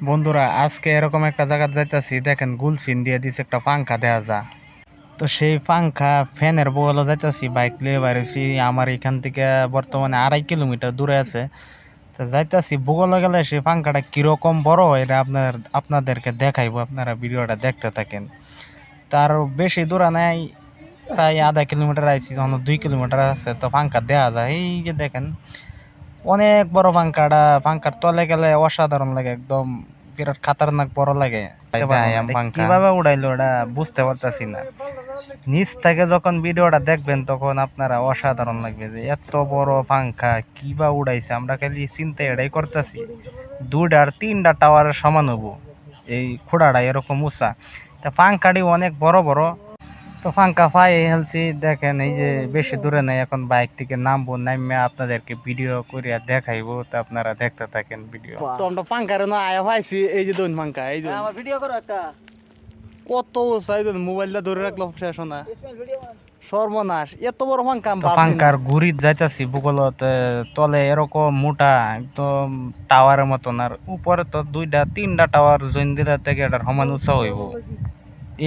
বন্ধুরা আজকে এরকম একটা জায়গা যাইতাছি, দেখেন গুলসিন দিয়ে দিছে একটা পাংখা দেয়া যা। তো সেই পাংখা ফ্যানের বগলে যাইতাছি, বাইক নিয়ে বাইরেছি। আমার এখান থেকে বর্তমানে 2.5 কিলোমিটার দূরে আছে। তো যাইতাছি বগলে গেলে সেই পাংখাটা কিরকম বড় হয় এটা আপনাদেরকে দেখাইবো, আপনারা ভিডিওটা দেখতে থাকেন। তার বেশি দূরে নাই, প্রায় আধা কিলোমিটার আইছি, তখন 2 কিলোমিটার আছে। তো পাংখা দেয়া যায়, এই যে দেখেন অনেক বড় পাংখাটা। পাংখার তলে গেলে অসাধারণ লাগে, একদম বিরাট খাতারনাক বড় লাগে। কিভাবে উড়াইলো ওটা বুঝতে পারতাছি না। নিচ থেকে যখন ভিডিওটা দেখবেন তখন আপনারা অসাধারণ লাগবে যে এত বড় পাংখা কিবা উড়াইছে। আমরা খালি চিন্তা এটাই করতেছি 2-3টা টাওয়ারের সমান হবো এই খোড়াটা এরকম উঁচা। তা পাংখাটি অনেক বড় বড়। তো ফাঙ্কা পাই হেলছি, দেখেন এই যে বেশি দূরে নাই, এখন বাইক থেকে নামবো, নামে আপনাদেরকে ভিডিও করিয়া দেখাইবো। তো আপনারা দেখতে থাকেন ভিডিও। তো আমরা পাঙ্কার না আয়া পাইছি, এই যে দোন পাঙ্কা, এই যে আমার ভিডিও করো একটা। কত উঁচা, এই মোবাইলটা ধরে রাখলো শেষ না, সর্বনাশ এত বড় পাঙ্কা। পাঙ্কার ঘুরিত যাইতাছি ভূগোলত, তলে এরকম মোটা একদম টাওয়ারের মতন, আর উপরে তো 2-3টা টাওয়ার জৈন দিলে থেকে এটার সমান উঁচা হইব।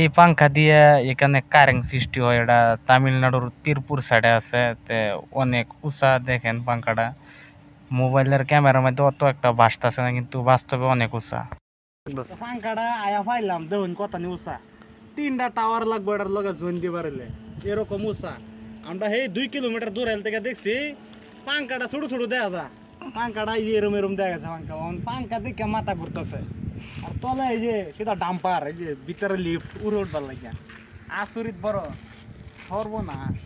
এই পাংখা দিয়ে এখানে কারেন্ট সৃষ্টি হয়, এটা তামিলনাড়ুর তিরপুর সাইডে আছে। অনেক উঁচা, দেখেন পাংখাটা মোবাইলের ক্যামেরার মধ্যে অত একটা ভাসতেছে না, কিন্তু বাস্তবে অনেক উঁচা। পাংখাটা আয়া পাইলাম, দেখুন কত উঁচা, 3টা টাওয়ার লাগবে এটার লগে জয়েন দিয়ে পারলে, এরকম উঁচা। আমরা এই 2 কিলোমিটার দূর থেকে দেখছি পাংখাটা ছোট ছোট দেখা যায়। পাংখাটা এরম এরম দেখা গেছে, পাংখা দেখে মাথা ঘুরতেছে। আর তলে এই যে সেটা ডাম্পার, এই যে ভিতরে লিফট উড়ে উঠবার লাগিয়া আসরিত বড়, সর্বনাশ।